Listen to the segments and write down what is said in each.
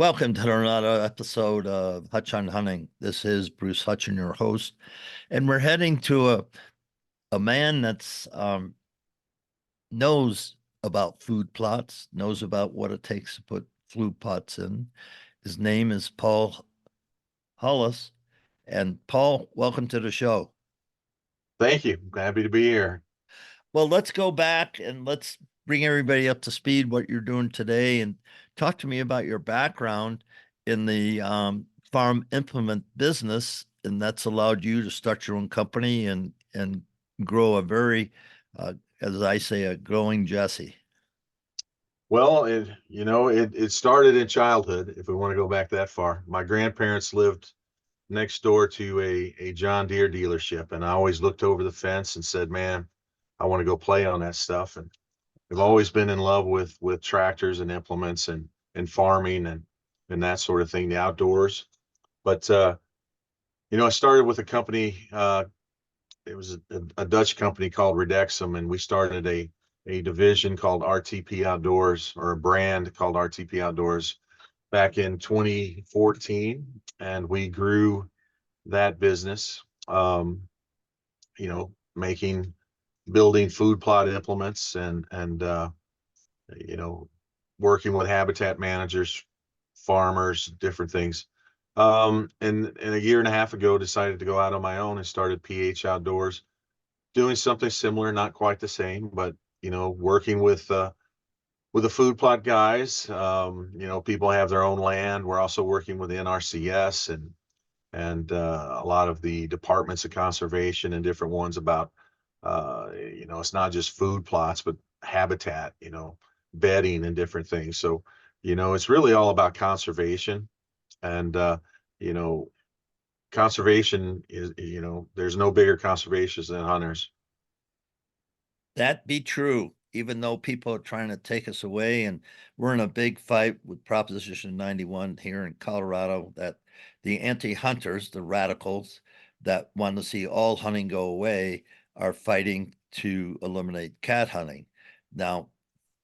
Welcome to another episode of Hutch on Hunting. This is Bruce Hutchin, your host, and we're heading to a man that's knows about food plots, knows about what it takes to put food plots in. His name is Paul Hollis, and Paul, welcome to the show. Thank you. Happy to be here. Well, let's go back and let's bring everybody up to speed what you're doing today and talk to me about your background in the farm implement business. And that's allowed you to start your own company and grow a very, as I say, a growing Jesse. Well, it started in childhood, if we want to go back that far. My grandparents lived next door to a John Deere dealership, and I always looked over the fence and said, "Man, I want to go play on that stuff." And I've always been in love with tractors and implements and farming and that sort of thing, the outdoors. But I started with a company. It was a Dutch company called Redexum, and we started a division called RTP Outdoors, or a brand called RTP Outdoors, back in 2014, and we grew that business. Making building food plot implements and you know working with habitat managers, farmers, different things. And a year and a half ago, decided to go out on my own and started PH Outdoors, doing something similar, not quite the same, but working with the food plot guys. People have their own land. We're also working with the NRCS and a lot of the departments of conservation and different ones about it's not just food plots, but habitat, bedding and different things. So, it's really all about conservation. And you know, conservation is, there's no bigger conservationists than hunters. That be true, even though people are trying to take us away, and we're in a big fight with Proposition 91 here in Colorado that the anti-hunters, the radicals that want to see all hunting go away, are fighting to eliminate cat hunting. Now,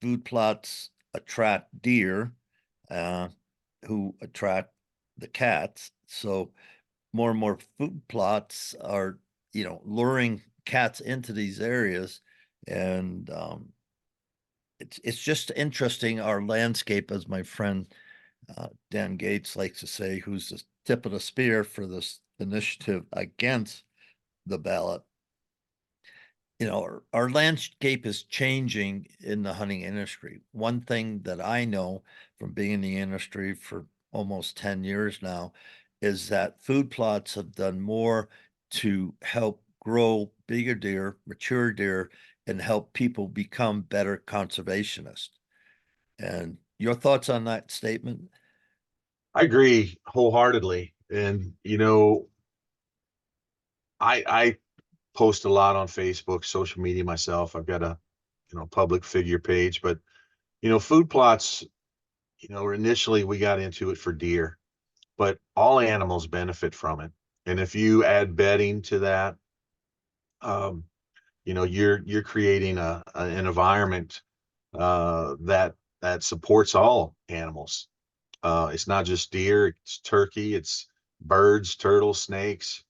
food plots attract deer, uh, who attract the cats. So more and more food plots are, luring cats into these areas, and it's just interesting our landscape, as my friend Dan Gates likes to say, who's the tip of the spear for this initiative against the ballot. Our landscape is changing in the hunting industry. One thing that I know from being in the industry for almost 10 years now is that food plots have done more to help grow bigger deer, mature deer, and help people become better conservationists. And your thoughts on that statement? I agree wholeheartedly. And, I post a lot on Facebook, social media myself. I've got a, public figure page, but, food plots, initially we got into it for deer, but all animals benefit from it. And if you add bedding to that, um, you're creating an environment that supports all animals. It's not just deer, it's turkey, it's birds, turtles, snakes.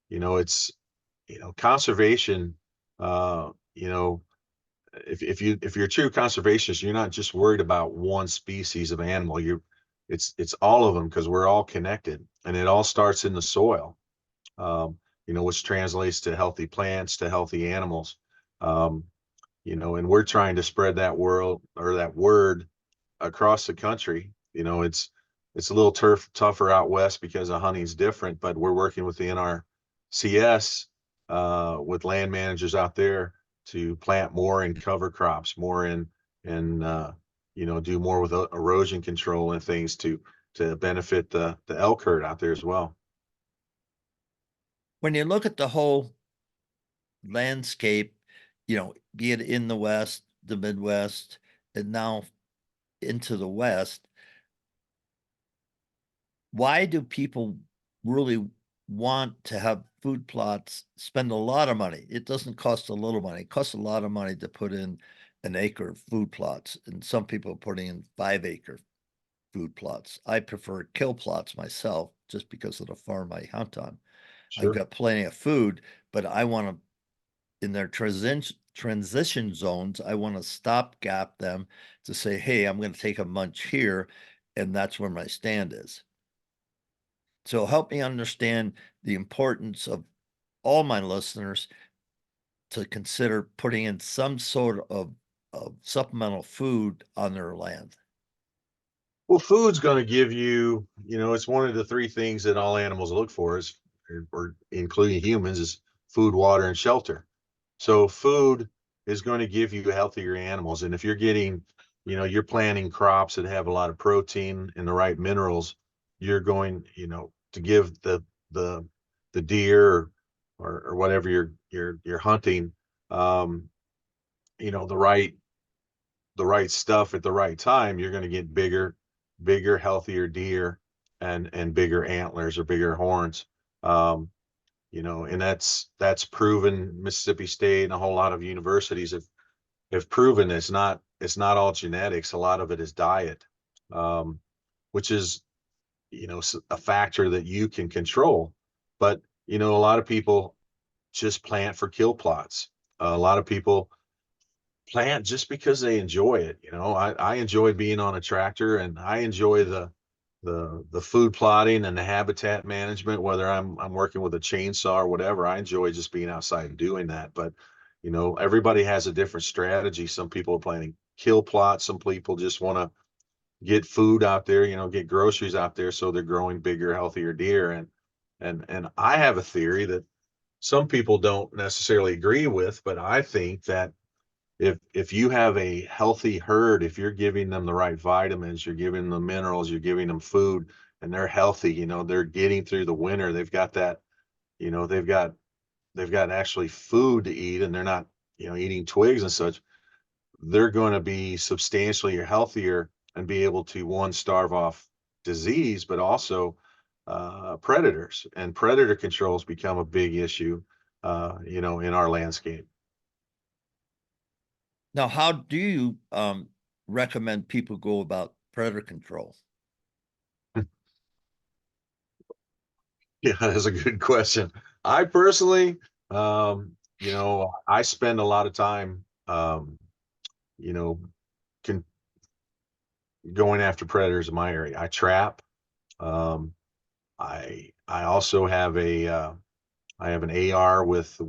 It's conservation. Uh, you know, if you're a true conservationist, you're not just worried about one species of animal. It's all of them, because we're all connected, and it all starts in the soil. Which translates to healthy plants, to healthy animals. Um, and we're trying to spread that world, or that word, across the country. It's a little tougher out west because the hunting's different, but we're working with the NRCS, with land managers out there, to plant more in cover crops, more and do more with erosion control and things to benefit the elk herd out there as well. When you look at the whole landscape, be it in the West, the Midwest, and now into the West, why do people really want to have food plots spend a lot of money? It doesn't cost a little money. It costs a lot of money to put in an acre of food plots, and some people are putting in 5 acre. food plots. I prefer kill plots myself just because of the farm I hunt on. I've Sure. got plenty of food, but I want to, in their transition zones, I want to stop gap them to say, hey, I'm going to take a munch here, and that's where my stand is. So help me understand the importance of all my listeners to consider putting in some sort of supplemental food on their land. Well, food's going to give you, it's one of the three things that all animals look for is, or including humans, is food, water, and shelter. So food is going to give you healthier animals. And if you're getting, you're planting crops that have a lot of protein and the right minerals, you're going, to give the the deer or whatever you're hunting, um, the right stuff at the right time, you're going to get bigger, healthier deer and bigger antlers or bigger horns. Um, and that's proven. Mississippi State and a whole lot of universities have proven it's not all genetics. A lot of it is diet, um, which is a factor that you can control. But a lot of people just plant for kill plots. A lot of people plant just because they enjoy it. I enjoy being on a tractor, and I enjoy the food plotting and the habitat management, whether I'm working with a chainsaw or whatever. I enjoy just being outside and doing that. But everybody has a different strategy. Some people are planting kill plots, some people just want to get food out there, get groceries out there, so they're growing bigger, healthier deer. And I have a theory that some people don't necessarily agree with, but I think that if you have a healthy herd, if you're giving them the right vitamins, you're giving them minerals, you're giving them food, and they're healthy, they're getting through the winter, they've got that, they've got actually food to eat, and they're not, eating twigs and such, they're going to be substantially healthier and be able to, one, starve off disease, but also predators. And predator controls become a big issue, in our landscape. Now, how do you recommend people go about predator control? Yeah, that's a good question. I personally, I spend a lot of time, you know, con going after predators in my area. I trap. Um, I also have I have an AR with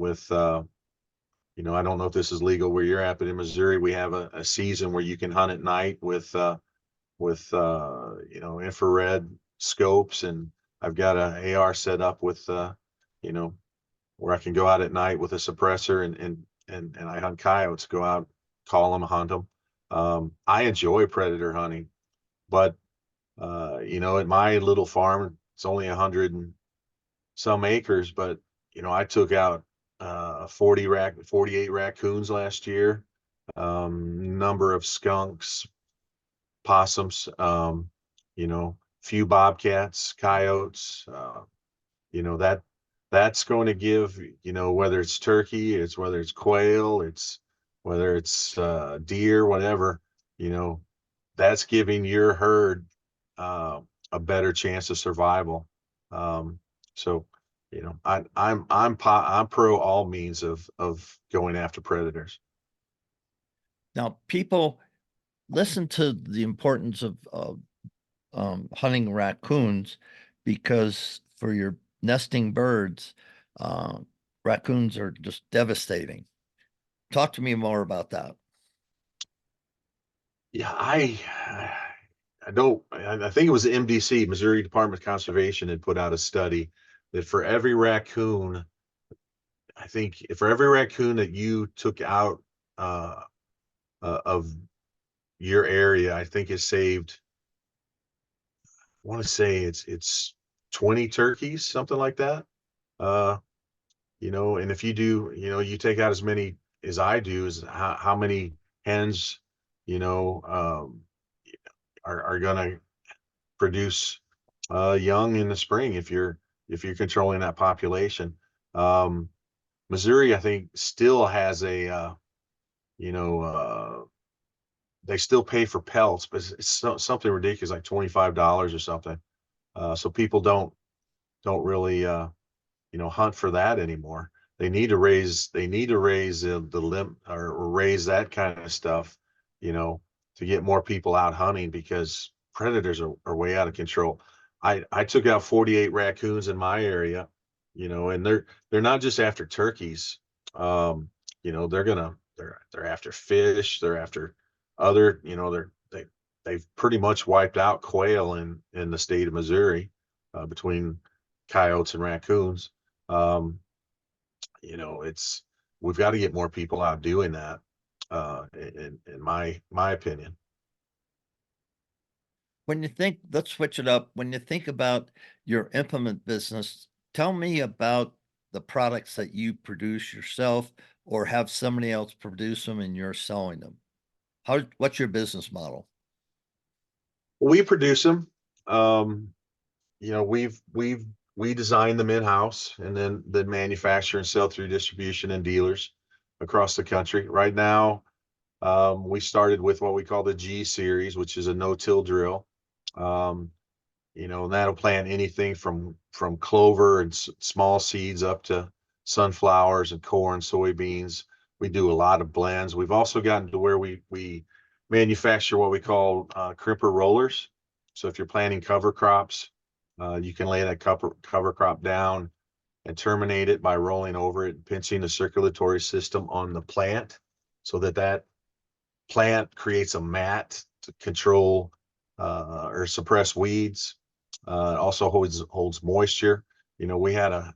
I don't know if this is legal where you're at, but in Missouri we have a season where you can hunt at night with infrared scopes, and I've got a AR set up with you know where I can go out at night with a suppressor, and I hunt coyotes, go out, call them, hunt them. I enjoy predator hunting, but at my little farm, it's only 100 and some acres, but I took out 48 raccoons last year, number of skunks, possums, few bobcats, coyotes, that's going to give, whether it's turkey, whether it's quail, whether it's deer, whatever, you know, that's giving your herd uh, a better chance of survival. Um, so, I'm pro all means of going after predators. Now, people listen to the importance of hunting raccoons because for your nesting birds, uh, raccoons are just devastating. Talk to me more about that. Yeah, I don't. I think it was the MDC, Missouri Department of Conservation, had put out a study that for every raccoon, I think for every raccoon that you took out uh, of your area, I think it saved. I want to say it's 20 turkeys, something like that. Uh, and if you do, you take out as many as I do, is how many hens, you know, um, are going to produce young in the spring if you're controlling that population. Um, Missouri, I think, still has a you know they still pay for pelts, but something ridiculous like $25 or something. So people don't really hunt for that anymore. They need to raise the limit, or raise that kind of stuff, you know, to get more people out hunting, because predators are way out of control. I took out 48 raccoons in my area, and they're not just after turkeys. Um, they're after fish, they're after other, they've pretty much wiped out quail in the state of Missouri, between coyotes and raccoons. um, it's we've got to get more people out doing that, in my opinion. When you think, let's switch it up. When you think about your implement business, tell me about the products that you produce yourself or have somebody else produce them and you're selling them. What's your business model? We produce them. um, we design them in-house, and then manufacture and sell through distribution and dealers across the country. Right now, we started with what we call the G series, which is a no-till drill. um, and that'll plant anything from clover and small seeds up to sunflowers and corn, soybeans. We do a lot of blends. We've also gotten to where we manufacture what we call crimper rollers. So if you're planting cover crops, you can lay that cover crop down and terminate it by rolling over it, pinching the circulatory system on the plant, so that plant creates a mat to control or suppress weeds. It also holds moisture. We had a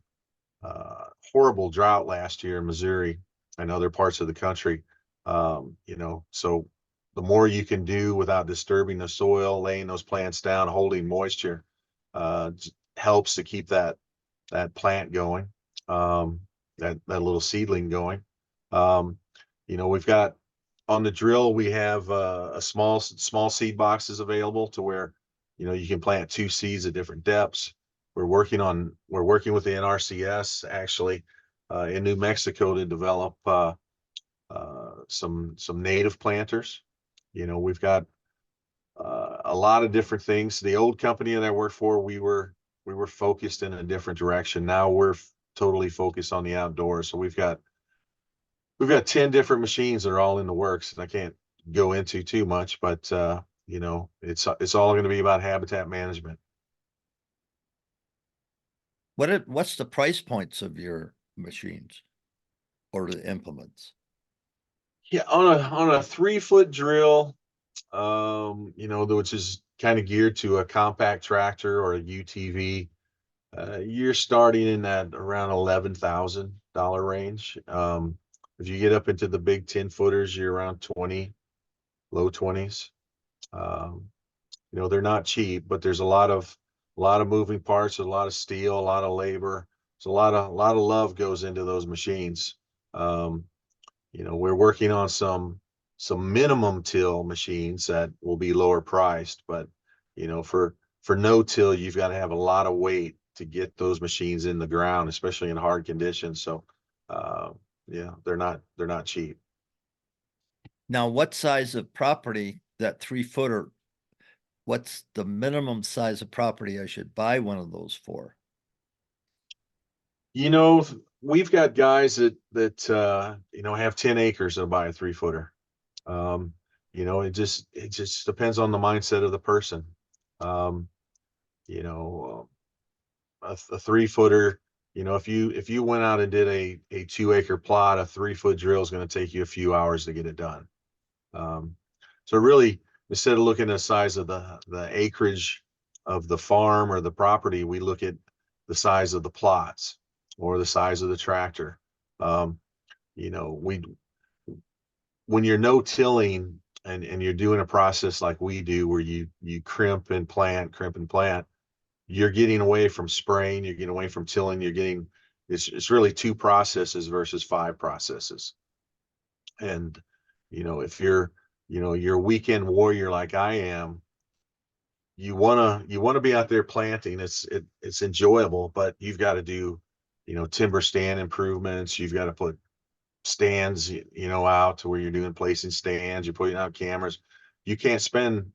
horrible drought last year in Missouri and other parts of the country. So the more you can do without disturbing the soil, laying those plants down, holding moisture, helps to keep that plant going, that little seedling going. We've got on the drill, we have a small seed boxes available to where you can plant 2 seeds at different depths. We're working with the NRCS, actually, in New Mexico, to develop some native planters. We've got a lot of different things. The old company that I worked for, we were focused in a different direction. Now we're totally focused on the outdoors. So we've got 10 different machines that are all in the works, and I can't go into too much, but it's all going to be about habitat management. What's the price points of your machines or the implements? Yeah, on a 3-foot drill, which is kind of geared to a compact tractor or a UTV, you're starting in that around $11,000 range. If you get up into the big 10-footers, you're around 20, low 20s. Um, they're not cheap, but there's a lot of moving parts, a lot of steel, a lot of labor. There's a lot of love goes into those machines. Um, we're working on some minimum till machines that will be lower priced, but for no till, you've got to have a lot of weight to get those machines in the ground, especially in hard conditions. So, uh, yeah, they're not cheap. Now, what size of property, that 3 footer, what's the minimum size of property I should buy one of those for? You know, we've got guys that have 10 acres and buy a 3-footer. Um, it just depends on the mindset of the person. Um, you know, a 3-footer, if you went out and did a 2-acre plot, a 3-foot drill is going to take you a few hours to get it done. Um, so really, instead of looking at the size of the acreage of the farm or the property, we look at the size of the plots or the size of the tractor. Um, we when you're no tilling, and you're doing a process like we do, where you crimp and plant, you're getting away from spraying, you're getting away from tilling, it's really 2 processes versus 5 processes. And if you're a weekend warrior like I am, you wanna be out there planting. It's enjoyable, but you've got to do timber stand improvements. You've got to put stands out to where you're doing placing stands, you're putting out cameras. you can't spend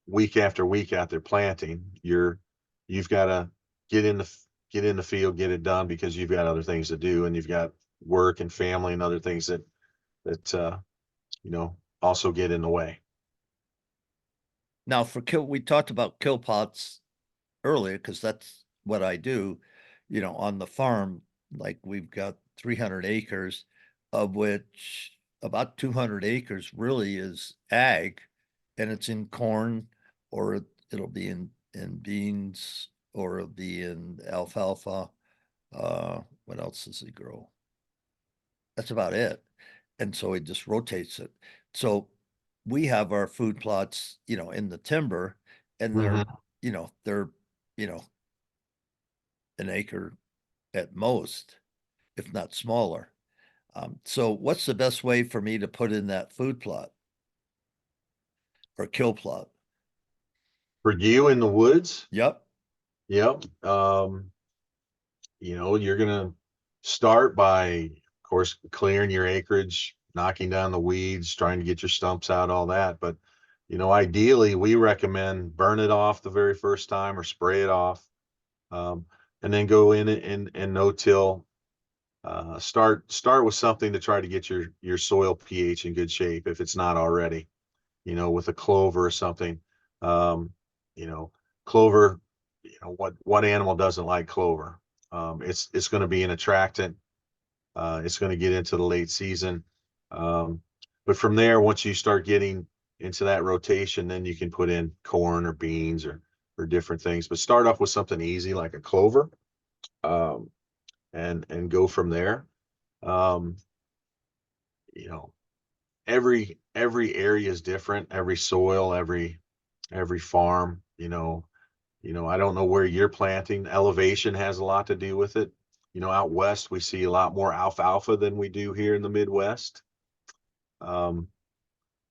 week after week out there planting. You've got to get in the get in the field, get it done because you've got other things to do, and you've got work and family and other things that also get in the way. Now for we talked about kill pots earlier because that's what I do, on the farm. Like we've got 300 acres, of which about 200 acres really is ag, and it's in corn, or it'll be in beans, or it'll be in alfalfa. What else does it grow? That's about it. And so it just rotates it. So we have our food plots, in the timber, and Mhm. they're, you know, an acre at most, if not smaller. So what's the best way for me to put in that food plot or kill plot? For you in the woods, Yep. yep. You're gonna start by, of course, clearing your acreage, knocking down the weeds, trying to get your stumps out, all that. But ideally, we recommend burn it off the very first time or spray it off, um, and then go in and no-till. Start with something to try to get your soil pH in good shape if it's not already. With a clover or something. Um, you know, Clover. What animal doesn't like clover? It's going to be an attractant. It's going to get into the late season. Um, but from there, once you start getting into that rotation, then you can put in corn or beans or different things. But start off with something easy like a clover, um, and go from there. Um, you know, every area is different. Every soil, every farm. I don't know where you're planting. Elevation has a lot to do with it. Out west we see a lot more alfalfa than we do here in the Midwest. Um,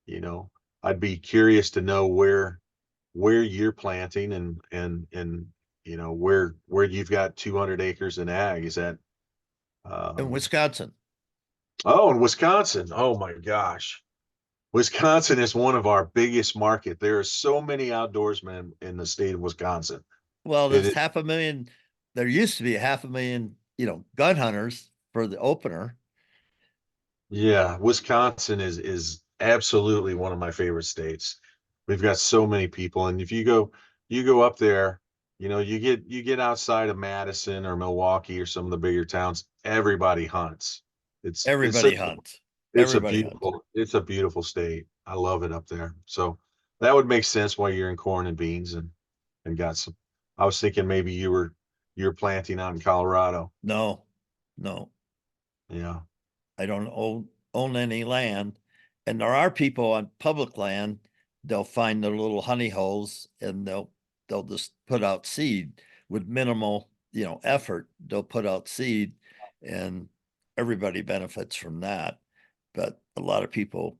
you know, I'd be curious to know where you're planting and where you've got 200 acres in ag. Is that In um, Wisconsin. oh, in Wisconsin? Oh my gosh. Wisconsin is one of our biggest market. There are so many outdoorsmen in the state of Wisconsin. Well, It there's is, half a million. There used to be 500,000, gun hunters for the opener. yeah, Wisconsin is absolutely one of my favorite states. We've got so many people, and if you go up there, you get outside of Madison or Milwaukee or some of the bigger towns, everybody hunts. It's Everybody such hunts. it's a Everybody hunts. beautiful state. I love it up there. So that would make sense why you're in corn and beans and got some. I was thinking maybe you were planting out in Colorado. No, no, Yeah. I don't own any land. And there are people on public land, they'll find their little honey holes and they'll just put out seed with minimal, effort. They'll put out seed and everybody benefits from that. But a lot of people,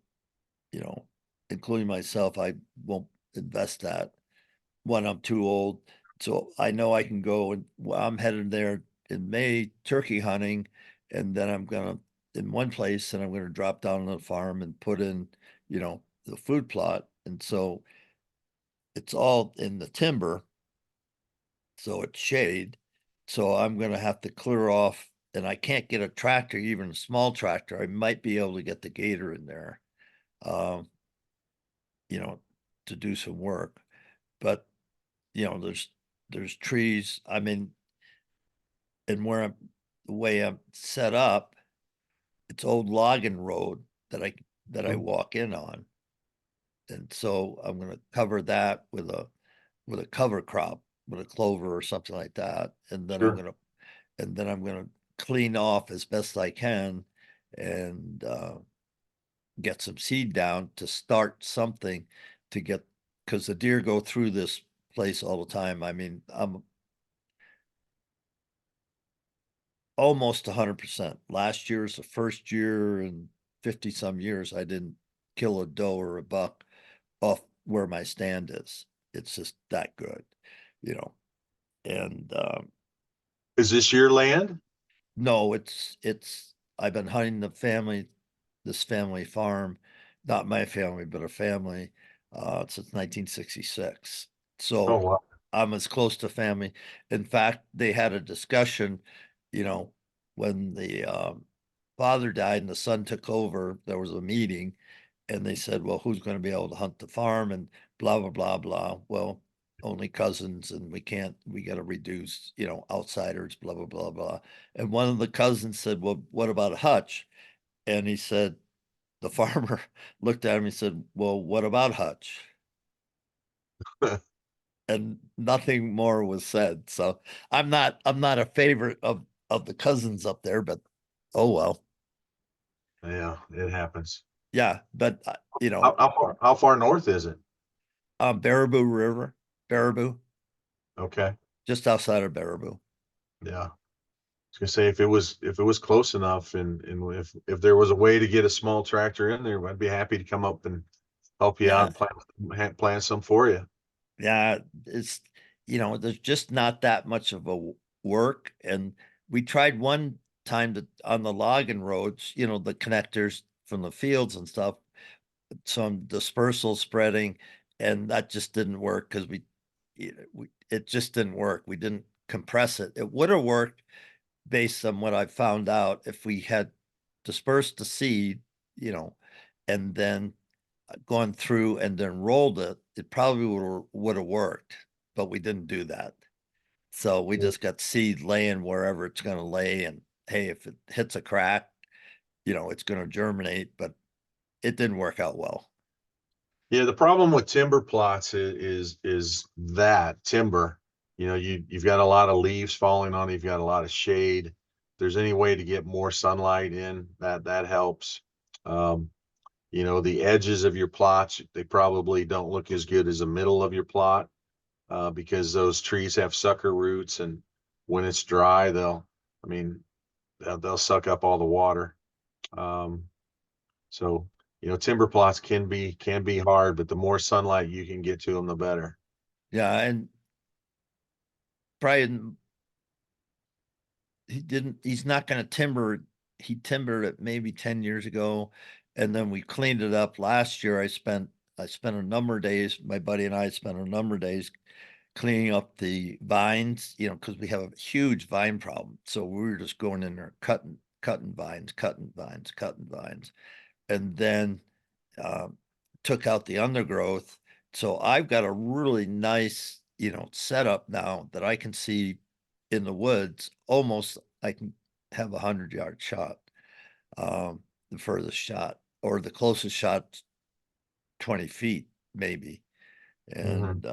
you know, including myself, I won't invest that when I'm too old. So I know I can go and well, I'm headed there in May turkey hunting, and then I'm gonna in one place and I'm gonna drop down on the farm and put in, the food plot. And so it's all in the timber, so it's shade. So I'm gonna have to clear off, and I can't get a tractor, even a small tractor. I might be able to get the gator in there, um, you know, to do some work. But there's trees. I mean, and the way I'm set up, it's old logging road that I Mhm. walk in on. And so I'm gonna cover that with a cover crop, with a clover or something like that. Sure. And then I'm gonna clean off as best I can and get some seed down to start something to get because the deer go through this place all the time. I mean, I'm almost 100%. Last year's the first year in 50 some years I didn't kill a doe or a buck off where my stand is. It's just that good, you know. And Is this your land? no, it's I've been hunting this family farm, not my family, but a family, since 1966. Oh, So wow. I'm as close to family. In fact, they had a discussion, you know, when the father died and the son took over, there was a meeting and they said, well, who's going to be able to hunt the farm and blah, blah, blah, blah. Well, only cousins and we got to reduce, outsiders, blah, blah, blah, blah. And one of the cousins said, well, what about Hutch? And he said, the farmer looked at him and said, well, what about Hutch? And nothing more was said. So I'm not a favorite of the cousins up there, but oh well. Yeah, it happens. Yeah, but How far north is it? Baraboo River, Baraboo, Okay. just outside of Baraboo. Yeah. Was gonna say if it was close enough and if there was a way to get a small tractor in there, I'd be happy to come up and help you out Yeah, and plan some for you. yeah, it's there's just not that much of a work. And we tried one time to on the logging roads, the connectors from the fields and stuff, some dispersal spreading, and that just didn't work because it just didn't work. We didn't compress it. It would have worked based on what I found out if we had dispersed the seed, you know, and then gone through and then rolled it, it probably would have worked, but we didn't do that. So we just got seed laying wherever it's going to lay, and hey, if it hits a crack, it's going to germinate, but it didn't work out well. Yeah, the problem with timber plots is that timber, you've got a lot of leaves falling on it, you've got a lot of shade. If there's any way to get more sunlight in, that helps. Um, the edges of your plots, they probably don't look as good as the middle of your plot, because those trees have sucker roots, and when it's dry, I mean, they'll suck up all the water. Um, so, timber plots can be hard, but the more sunlight you can get to them, the better. Yeah, and Brian, he's not going to timber. He timbered it maybe 10 years ago, and then we cleaned it up last year. I spent a number of days, my buddy and I spent a number of days cleaning up the vines, because we have a huge vine problem. So we were just going in there cutting vines, cutting vines, cutting vines, and then um, took out the undergrowth. So I've got a really nice, setup now that I can see in the woods. Almost, I can have 100-yard shot, the furthest shot, or the closest shot, 20 feet maybe. Hmm. And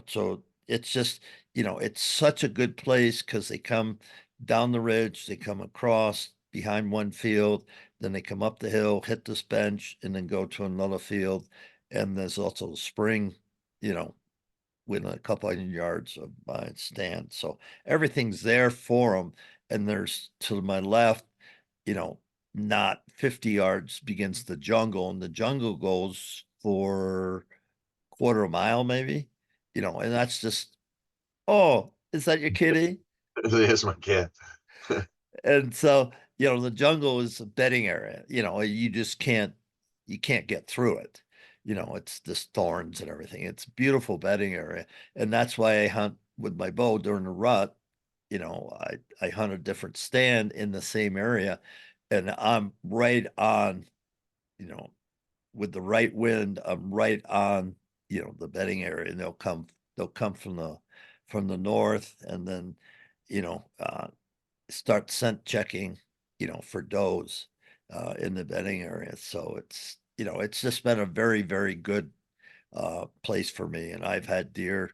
so it's just, it's such a good place because they come down the ridge, they come across behind one field, then they come up the hill, hit this bench, and then go to another field. And there's also a spring, you know within a couple hundred yards of my stand, so everything's there for them. And there's, to my left, you know not 50 yards begins the jungle, and the jungle goes for quarter mile maybe, and that's just, oh, is that your kitty? There's my cat. And so, the jungle is a bedding area, you can't get through it. It's just thorns and everything. It's a beautiful bedding area. And that's why I hunt with my bow during the rut. I hunt a different stand in the same area, and I'm right on, you know, with the right wind, I'm right on, the bedding area, and they'll come from the north, and then, start scent checking, for does, in the bedding area. So it's just been a very, very good place for me. And I've had deer.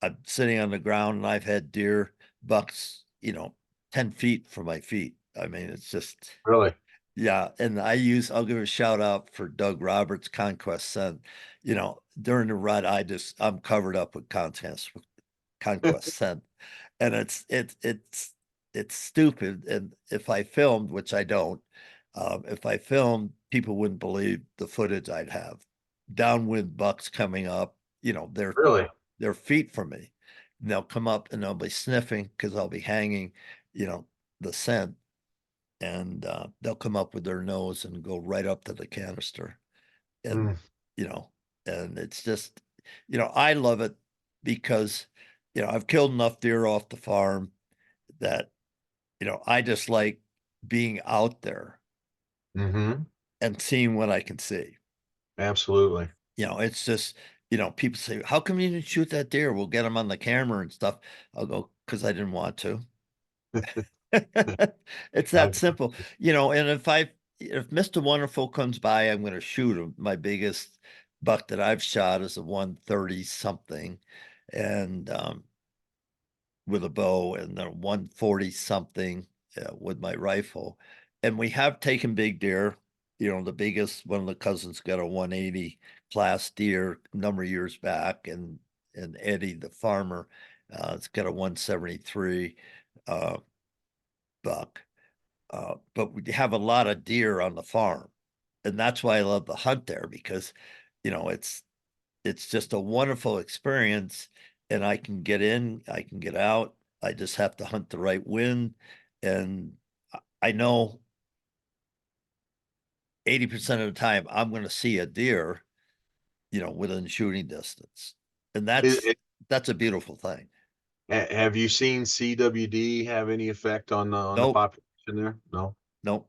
I'm sitting on the ground, and I've had deer, bucks, 10 feet from my feet. I mean, it's just, Really? yeah, and I'll give a shout out for Doug Roberts, Conquest Scent. During the rut, I'm covered up with Conquest Scent. And it's stupid. And if I filmed, which I don't, if I filmed, people wouldn't believe the footage I'd have. Downwind bucks coming up, Really? their feet from me. And they'll come up and they'll be sniffing because I'll be hanging, you know, the scent. and they'll come up with their nose and go right up to the canister. And, Mm, you know, and it's just, I love it because, I've killed enough deer off the farm that, I just like being out there mm-hmm. and seeing what I can see. Absolutely. It's just, people say, how come you didn't shoot that deer? We'll get them on the camera and stuff. I'll go, because I didn't want to. It's that I, simple, and if Mr. Wonderful comes by, I'm going to shoot him. My biggest buck that I've shot is a 130 something, and with a bow, and then 140 something with my rifle. And we have taken big deer. The biggest one of the cousins got a 180 class deer a number of years back, and Eddie the farmer, it's got a 173 uh, buck. But we have a lot of deer on the farm, and that's why I love the hunt there, because it's just a wonderful experience, and I can get in, I can get out. I just have to hunt the right wind, and I know 80% of the time I'm going to see a deer, within shooting distance, and it, that's it, that's a beautiful thing. have you seen CWD have any effect on the Nope, population there? No. nope.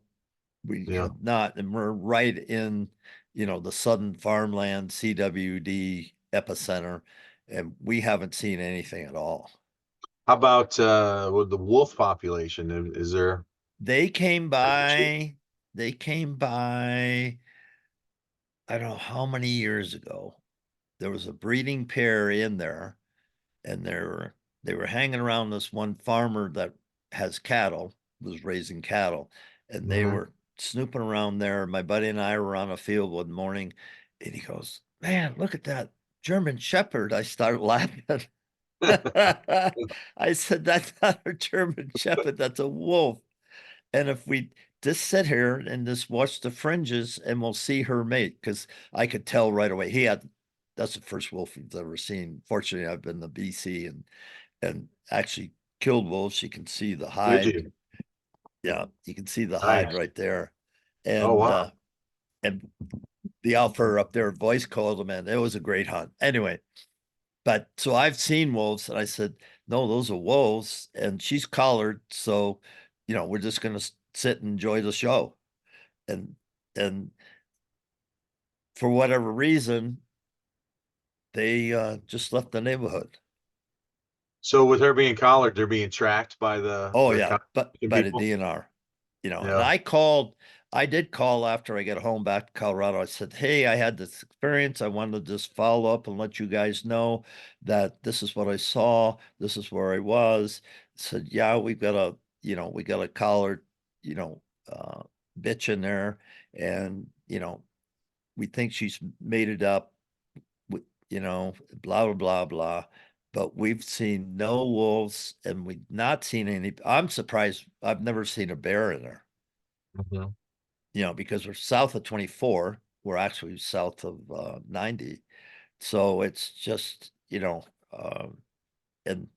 We Yeah. have not, and we're right in, the Southern Farmland CWD epicenter, and we haven't seen anything at all. How about with the wolf population? Is there? They came Have you seen? by, they came by, I don't know how many years ago. There was a breeding pair in there, and they were hanging around this one farmer that has cattle, was raising cattle, and they Mhm. were snooping around there. My buddy and I were on a field one morning, and he goes, "Man, look at that German Shepherd." I started laughing. I said, "That's not a German Shepherd, that's a wolf." And if we just sit here and just watch the fringes, and we'll see her mate, because I could tell right away. That's the first wolf he's ever seen. Fortunately, I've been to BC and actually killed wolves. You can see the Did hide. you? Yeah, you can see the hide Nice. right there. Oh And wow. uh and the outfitter up there voice called him, and it was a great hunt. Anyway, but so I've seen wolves, and I said, no, those are wolves, and she's collared, so we're just gonna sit and enjoy the show. And and for whatever reason, they just left the neighborhood. So with her being collared, they're being tracked by Oh the yeah, but conservation by the people. DNR, and Yeah. I did call after I got home back to Colorado. I said, "Hey, I had this experience. I wanted to just follow up and let you guys know that this is what I saw. This is where I was." I said, "Yeah, we got a collared, you know, uh, bitch in there, and we think she's made it up with, blah blah blah blah." But we've seen no wolves, and we've not seen any. I'm surprised. I've never seen a bear in there. Mhm. Because we're south of 24. We're actually south of 90. So it's just, and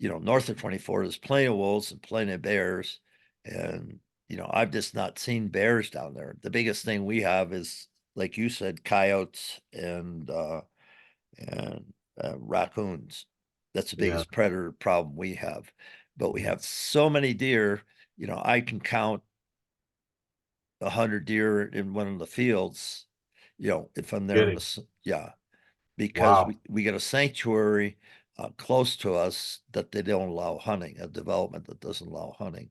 north of 24, there's plenty of wolves and plenty of bears. And I've just not seen bears down there. The biggest thing we have is, like you said, coyotes and raccoons. That's the Yeah. biggest predator problem we have. But we Yeah. have so many deer. I can count 100 deer in one of the fields. If I'm there in Kidding. the yeah, because Wow. we got a sanctuary close to us that they don't allow hunting, a development that doesn't allow hunting.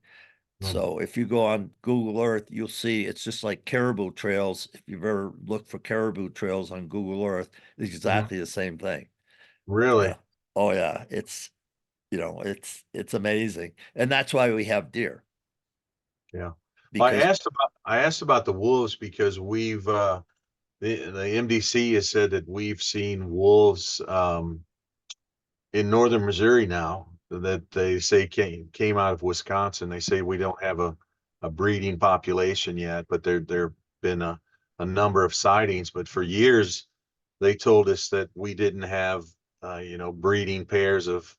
Mm. So if you go on Google Earth, you'll see it's just like caribou trails. If you've ever looked for caribou trails on Google Earth, it's Mhm. exactly the same thing. Yeah. Really? Oh yeah. It's amazing. And that's why we have deer, Yeah. Well, because I asked about the wolves because we've the MDC has said that we've seen wolves in northern Missouri now that they say came out of Wisconsin. They say we don't have a breeding population yet, but there been a number of sightings. But for years, they told us that we didn't have breeding pairs of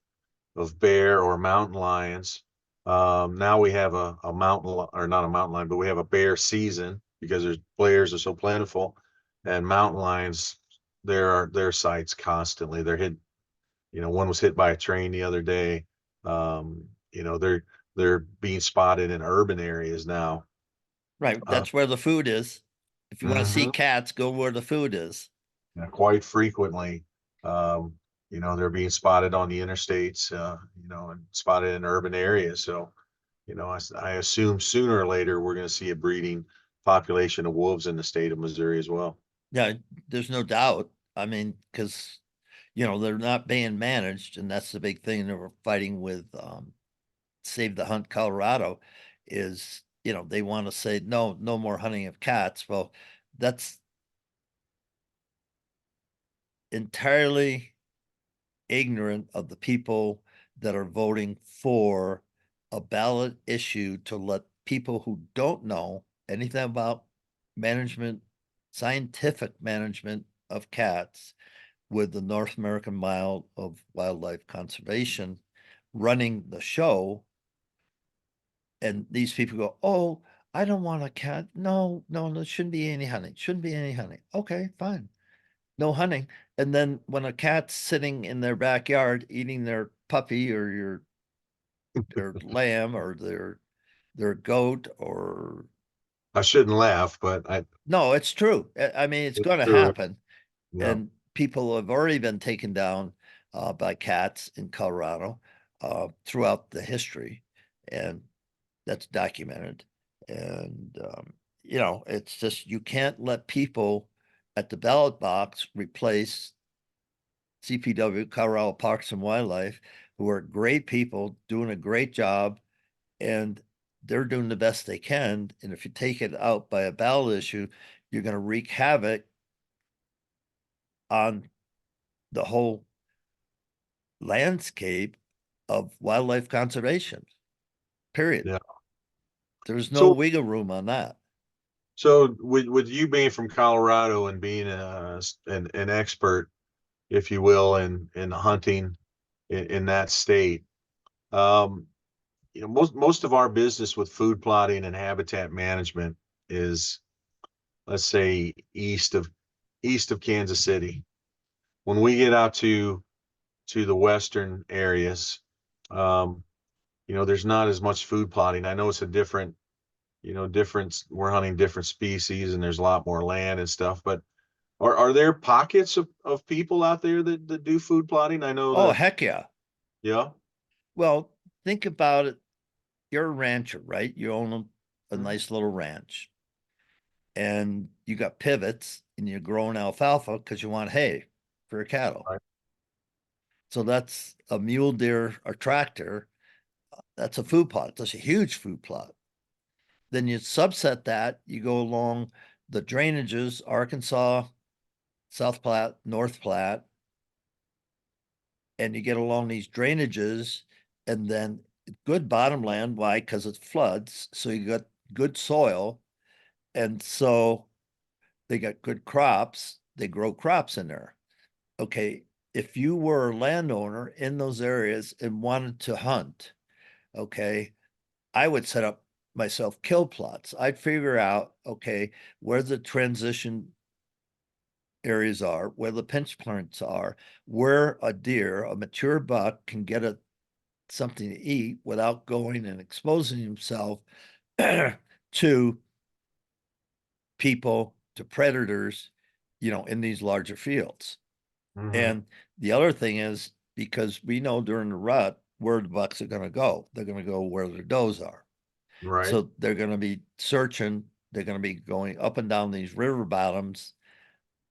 bear or mountain lions. Now we have a or not a mountain lion, but we have a bear season because there's bears are so plentiful, and mountain lions, their sights constantly. They're hit. One was hit by a train the other day. They're being spotted in urban areas now. Right. Uh, That's where the food is. If you want to see mhm. cats, go where the food is. Quite frequently, they're being spotted on the interstates, and spotted in urban areas. So, I assume sooner or later we're going to see a breeding population of wolves in the state of Missouri as well. Yeah, there's no doubt. I mean, because they're not being managed, and that's the big thing that we're fighting with Save the Hunt Colorado is, they want to say no, no more hunting of cats. Well, that's entirely ignorant of the people that are voting for a ballot issue to let people who don't know anything about management, scientific management of cats with the North American Mile of Wildlife Conservation running the show. And these people go, oh, I don't want a cat. No, no, there shouldn't be any hunting. Shouldn't be any hunting. Okay, fine. No hunting. And then when a cat's sitting in their backyard eating their puppy or their lamb or their goat or I shouldn't laugh, but no, it's true. I mean, it's it's going to true. happen. Yeah. And people have already been taken down by cats in Colorado throughout the history, and that's documented. And it's just you can't let people at the ballot box replace CPW, Colorado Parks and Wildlife, who are great people doing a great job, and they're doing the best they can. And if you take it out by a ballot issue, you're going to wreak havoc on the whole landscape of wildlife conservation, period. Yeah. There's no So, wiggle room on that. with you being from Colorado and being an expert, if you will, in hunting in that state, um, most of our business with food plotting and habitat management is, let's say, east of Kansas City. When we get out to the western areas, um, there's not as much food plotting. I know it's a different, we're hunting different species and there's a lot more land and stuff, but are there pockets of people out there that do food plotting? I know Oh, that, heck yeah. yeah. Well, think about it. You're a rancher, right? You own a Mhm. nice little ranch and you got pivots and you're growing alfalfa because you want hay for your cattle. Right. So that's a mule deer or tractor. That's a food plot. That's a huge food plot. Then you subset that, you go along the drainages, Arkansas, South Platte, North Platte, and you get along these drainages and then good bottomland. Why? Because it floods. So you got good soil. And so they got good crops. They grow crops in there. Okay. If you were a landowner in those areas and wanted to hunt, okay, I would set up myself kill plots. I'd figure out, okay, where the transition areas are, where the pinch points are, where a deer, a mature buck, can get something to eat without going and exposing himself to people, to predators, in these larger fields. Hmm. And the other thing is because we know during the rut where the bucks are going to go. They're going to go where the does are. Right. So they're going to be searching. They're going to be going up and down these river bottoms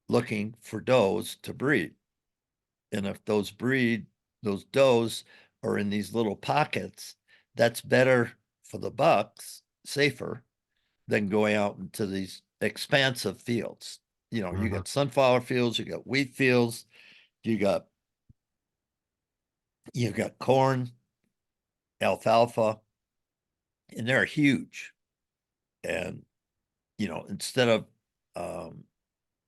looking for does to breed. And if those does are in these little pockets, that's better for the bucks, safer than going out into these expansive fields. You Hmm. got sunflower fields, you got wheat fields, you got you got corn, alfalfa, and they're huge. And instead of um,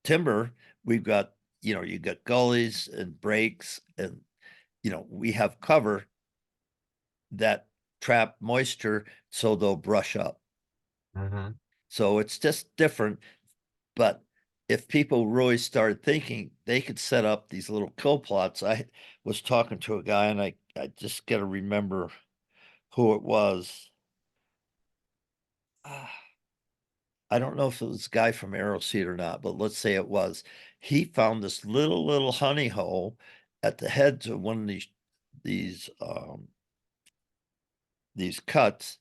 timber, we've got you got gullies and breaks, and we have cover that trap moisture so they'll brush up. Mhm. So it's just different. But if people really started thinking, they could set up these little kill plots. I was talking to a guy, and I just got to remember who it was. Ah, I don't know if it was a guy from Aeroseed or not, but let's say it was. He found this little honey hole at the heads of one of these um these cuts,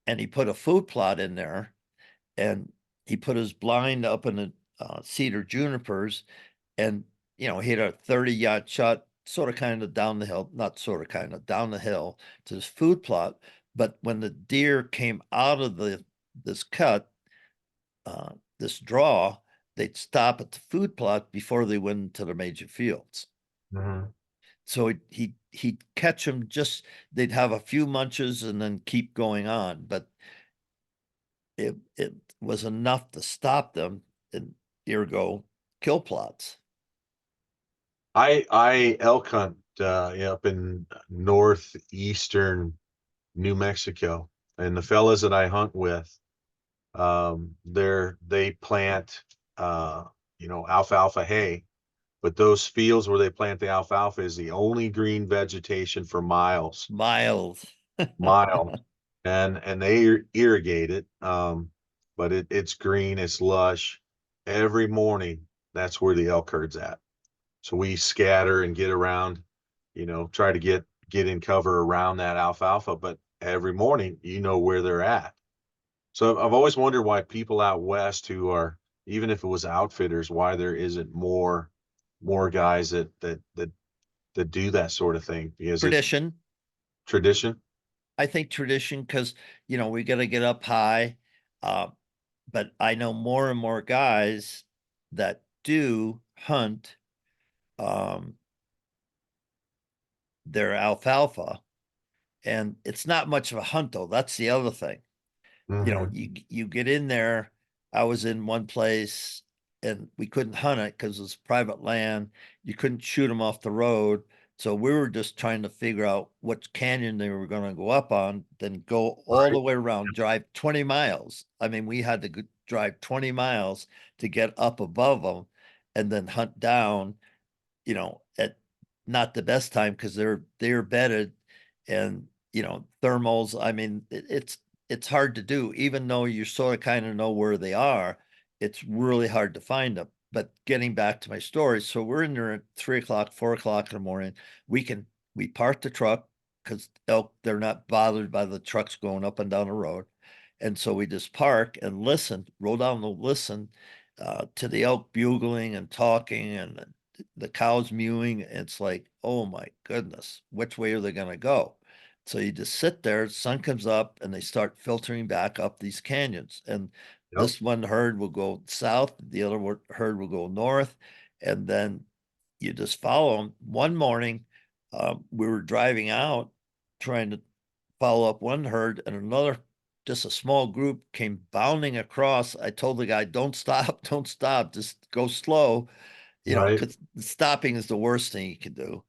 and he put a food plot in there, and he put his blind up in the cedar junipers, and he had a 30-yard shot, sort of kind of down the hill, not sort of kind of down the hill to this food plot. But when the deer came out of this cut, this draw, they'd stop at the food plot before they went into the major fields. Mhm. So he'd catch them, just they'd have a few munches and then keep going on, but it was enough to stop them, and ergo kill plots. I elk hunt up in northeastern New Mexico, and the fellas that I hunt with, they plant alfalfa hay, but those fields where they plant the alfalfa is the only green vegetation for miles, Miles. miles, and they irrigate it, but it's green, it's lush. Every morning, that's where the elk herd's at. So we scatter and get around, try to get in cover around that alfalfa, but every morning you know where they're at. So I've always wondered why people out west who are, even if it was outfitters, why there isn't more guys that do that sort of thing, because it's Tradition. tradition. I think tradition, because we got to get up high. Uh, but I know more and more guys that do hunt um, their alfalfa, and it's not much of a hunt though. That's the other thing. Hmm. You get in there. I was in one place, and we couldn't hunt it because it was private land. You couldn't shoot them off the road. So we were just trying to figure out which canyon they were going to go up on, then go all the Right. way around, drive 20 miles. I mean, we had to drive 20 miles to get up above them and then hunt down, at not the best time because they're bedded, and thermals. I mean, it's hard to do, even though you sort of kind of know where they are. It's really hard to find them. But getting back to my story, so we're in there at 3 o'clock, 4 o'clock in the morning. We park the truck because elk, they're not bothered by the trucks going up and down the road. And so we just park and listen, roll down to listen to the elk bugling and talking, and the cows mewing. It's like, oh my goodness, which way are they going to go? So you just sit there, sun comes up, and they start filtering back up these canyons. And Yep. this one herd will go south, the other herd will go north, and then you just follow them. One morning, we were driving out trying to follow up one herd, and another, just a small group, came bounding across. I told the guy, don't stop, don't stop, just go slow, Right. because stopping is the worst thing you can do,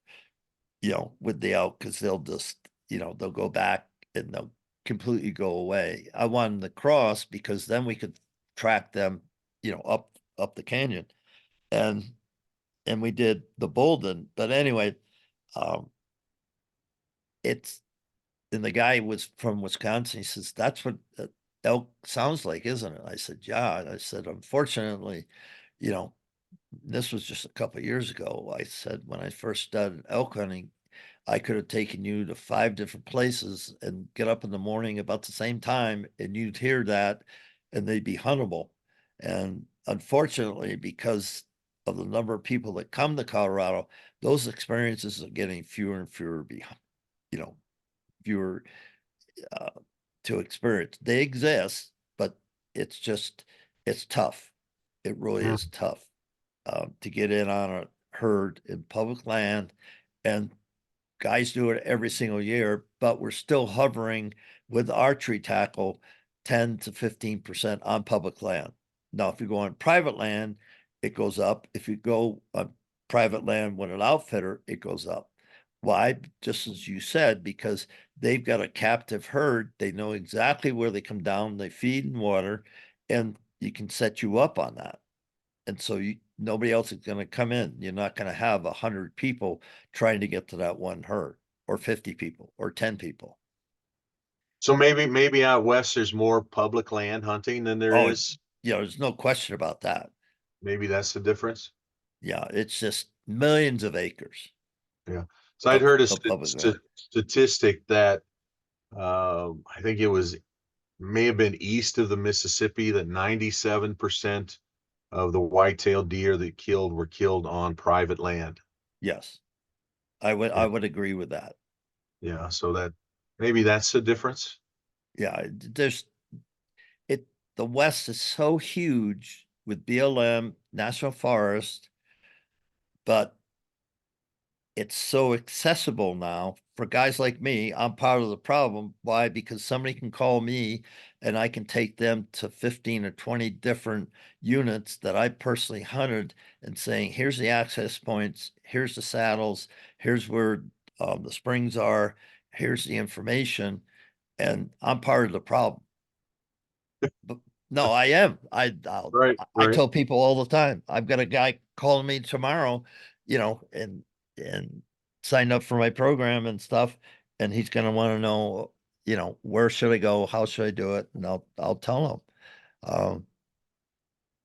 with the elk, because they'll just, they'll go back and they'll completely go away. I wanted to cross because then we could track them, up the canyon. And we did the Bolden. But anyway, um, it's and the guy was from Wisconsin. He says, that's what elk sounds like, isn't it? I said, yeah. And I said, unfortunately, you know, this was just a couple of years ago. I said, when I first started elk hunting, I could have taken you to 5 different places and get up in the morning about the same time, and you'd hear that, and they'd be huntable. And unfortunately, because of the number of people that come to Colorado, those experiences are getting fewer and fewer, you know, fewer uh, to experience. They exist, but it's just, it's tough. It really is Mm. tough to get in on a herd in public land. And guys do it every single year, but we're still hovering with archery tackle 10 to 15% on public land. Now, if you go on private land, it goes up. If you go on private land with an outfitter, it goes up. Why? Just as you said, because they've got a captive herd. They know exactly where they come down, they feed and water, and you can set you up on that. And so nobody else is going to come in. You're not going to have 100 people trying to get to that one herd, or 50 people, or 10 people. So maybe out west there's more public land hunting than there Oh, is. there's no question about that. Maybe that's the difference. Yeah, it's just millions of acres Yeah. So I'd heard a of public land. statistic that I think it was may have been east of the Mississippi that 97% of the white-tailed deer that killed were killed on private land. Yes, I would Yeah. I would agree with that. Yeah. So that maybe that's the difference. Yeah, there's it the West is so huge with BLM, National Forest, but it's so accessible now for guys like me. I'm part of the problem. Why? Because somebody can call me and I can take them to 15 or 20 different units that I personally hunted and saying, here's the access points, here's the saddles, here's where the springs are, here's the information, and I'm part of the problem. But no, I am. Right. I Right. tell people all the time. I've got a guy calling me tomorrow, and signed up for my program and stuff, and he's going to want to know, where should I go? How should I do it? And I'll tell him. Um,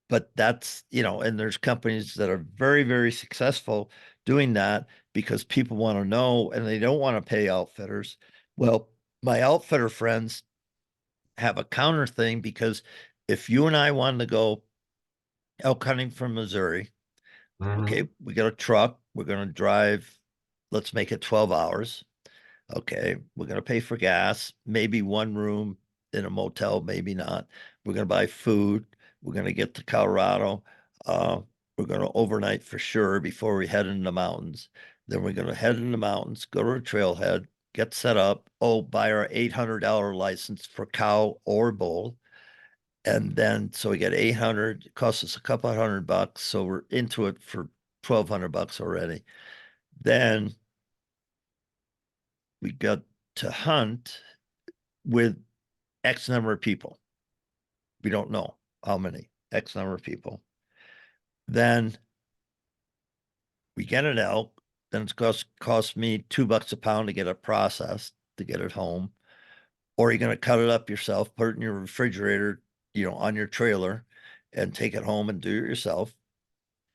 but that's, and there's companies that are very, very successful doing that because people want to know and they don't want to pay outfitters. Well, my outfitter friends have a counter thing because if you and I wanted to go elk hunting from Missouri, Mhm. okay, we got a truck, we're going to drive, let's make it 12 hours. Okay, we're going to pay for gas, maybe one room in a motel, maybe not. We're going to buy food. We're going to get to Colorado. Uh, we're going to overnight for sure before we head into the mountains. Then we're going to head in the mountains, go to a trailhead, get set up. Oh, buy our $800 license for cow or bull. And then, so we get 800, it costs us a couple of $100. So we're into it for 1,200 bucks already. Then we got to hunt with X number of people. We don't know how many, X number of people. Then we get an elk. Then it's cost me $2 a pound to get it processed, to get it home. Or you're going to cut it up yourself, put it in your refrigerator, on your trailer, and take it home and do it yourself.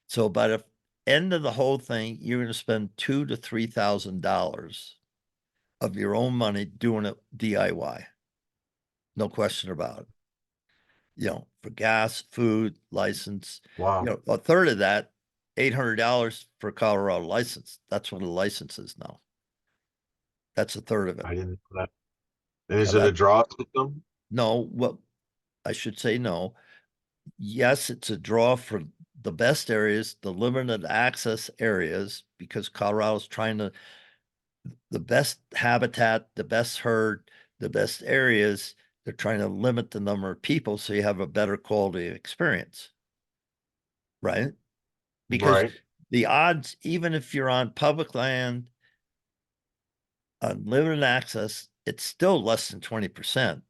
So by the end of the whole thing, you're going to spend $2,000 to $3,000 of your own money doing it DIY. No question about it. For gas, food, license, Wow. a third of that, $800 for a Colorado license. That's what a license is now. That's a third of it. I didn't know that. And is it a That draw system? no, what I should say no. Yes, it's a draw for the best areas, the limited access areas, because Colorado's trying to the best habitat, the best herd, the best areas. They're trying to limit the number of people so you have a better quality of experience, right? Because Right. the odds, even if you're on public land, unlimited access, it's still less than 20%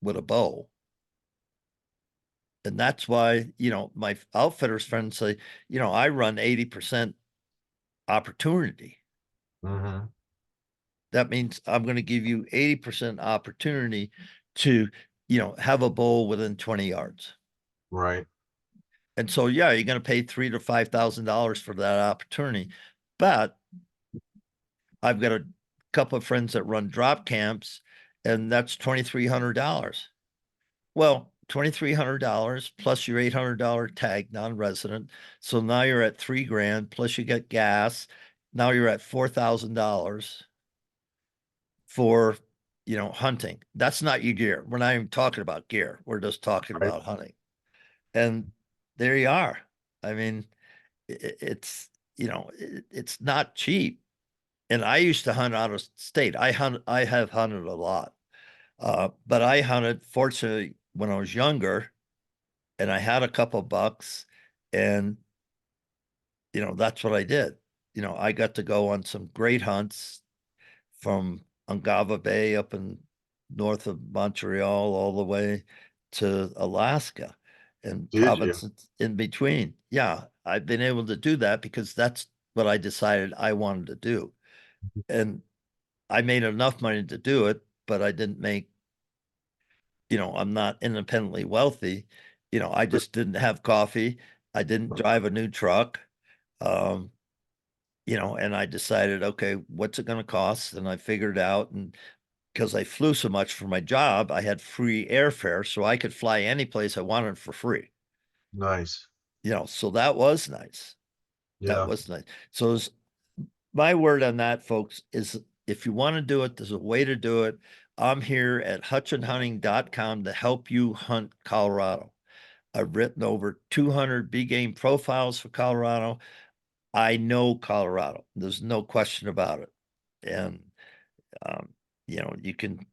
with a bow. And that's why, my outfitters friends say, I run 80% opportunity. Hmm. That means I'm going to give you 80% opportunity to, have a bowl within 20 yards. Right. And so, yeah, you're going to pay $3,000 to $5,000 for that opportunity. But I've got a couple of friends that run drop camps, and that's $2,300. Well, $2,300 plus your $800 tag, non-resident. So now you're at 3 grand plus you get gas. Now you're at $4,000 for, hunting. That's not your gear. We're not even talking about gear. We're just talking Right. about hunting. And there you are. I mean, it's, it's not cheap. And I used to hunt out of state. I have hunted a lot. But I hunted, fortunately, when I was younger, and I had a couple bucks, and that's what I did. I got to go on some great hunts from Ungava Bay up in north of Montreal all the way to Alaska and Did you? provinces in between. Yeah, I've been able to do that because that's what I decided I wanted to do. And I made enough money to do it, but I didn't make, I'm not independently wealthy. I just didn't have coffee. I didn't drive a new truck. Um, and I decided, okay, what's it going to cost? And I figured out, and because I flew so much for my job, I had free airfare, so I could fly any place I wanted for free. Nice. So that was nice. That Yeah, was nice. So my word on that, folks, is if you want to do it, there's a way to do it. I'm here at hutchinhunting.com to help you hunt Colorado. I've written over 200 big game profiles for Colorado. I know Colorado. There's no question about it. And um, you can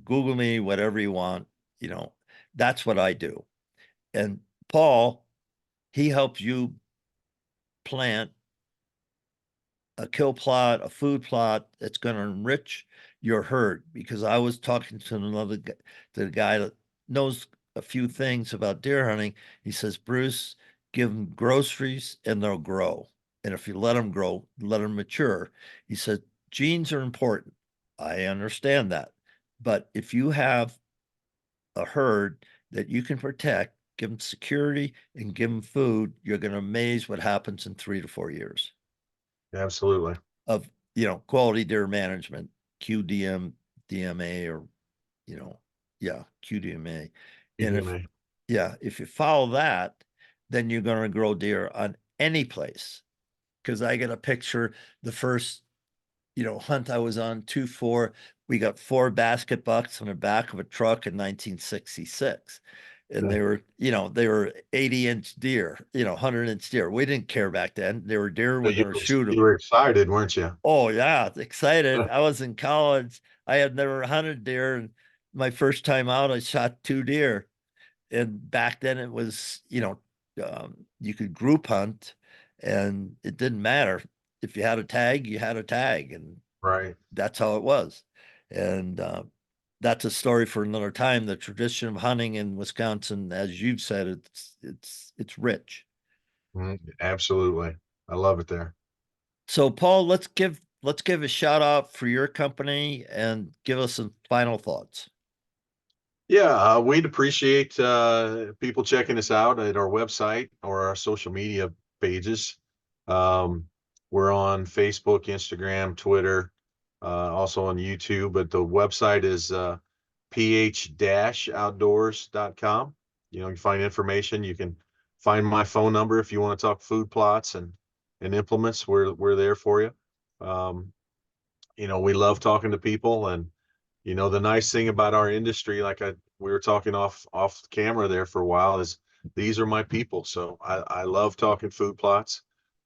Google me, whatever you want. You know, that's what I do. And Paul, he helps you plant a kill plot, a food plot that's going to enrich your herd. Because I was talking to the guy that knows a few things about deer hunting. He says, Bruce, give them groceries and they'll grow. And if you let them grow, let them mature. He said, genes are important. I understand that. But if you have a herd that you can protect, give them security and give them food, you're going to amaze what happens in 3 to 4 years absolutely. of quality deer management, QDM, DMA, or you know, yeah, QDMA. And if EDMA. if you follow that, then you're going to grow deer on any place. Because I get a picture the first hunt I was on 2-4. We got 4 basket bucks on the back of a truck in 1966. And Okay. they were 80-inch deer, 100-inch deer. We didn't care back then. They were deer, So we're going to shoot you them. were excited, weren't you? Oh yeah, excited. I was in college. I had never hunted deer, and my first time out, I shot 2 deer. And back then, it was you could group hunt, and it didn't matter if you had a tag, you had a tag, and Right. that's how it was. And that's a story for another time. The tradition of hunting in Wisconsin, as you've said, it's rich. Absolutely. I love it there. So, Paul, let's give a shout out for your company and give us some final thoughts. Yeah, we'd appreciate people checking us out at our website or our social media pages. Um, we're on Facebook, Instagram, Twitter, also on YouTube, but the website is ph-outdoors.com. You can find information. You can find my phone number if you want to talk food plots and implements. We're there for you. Um, we love talking to people, and the nice thing about our industry, like we were talking off camera there for a while, is these are my people. So I love talking food plots.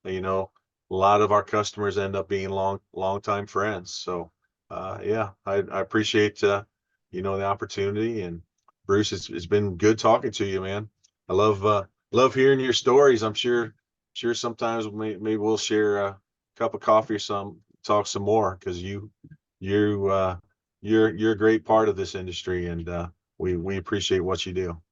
A lot of our customers end up being long time friends. So yeah, I appreciate the opportunity. And Bruce, it's been good talking to you, man. I love hearing your stories. I'm sure sometimes maybe we'll share a cup of coffee or talk some more, because you you're a great part of this industry, and we appreciate what you do.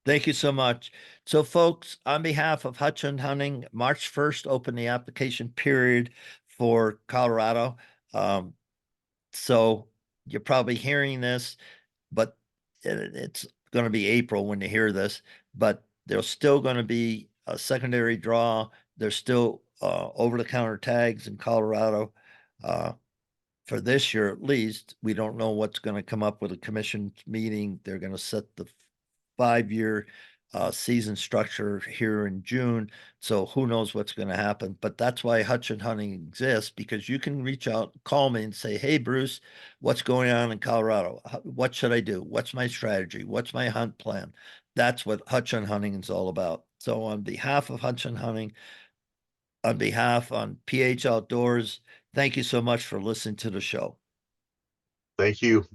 Thank you so much. So, folks, on behalf of Hutchin Hunting, March 1st, open the application period for Colorado. Um, so you're probably hearing this, but it's going to be April when you hear this, but there's still going to be a secondary draw. There's still over-the-counter tags in Colorado. For this year at least. We don't know what's going to come up with a commission meeting. They're going to set the 5-year season structure here in June. So who knows what's going to happen? But that's why Hutchin Hunting exists, because you can reach out, call me and say, hey, Bruce, what's going on in Colorado? What should I do? What's my strategy? What's my hunt plan? That's what Hutchin Hunting is all about. So on behalf of Hutchin Hunting, on PH Outdoors, thank you so much for listening to the show. Thank you.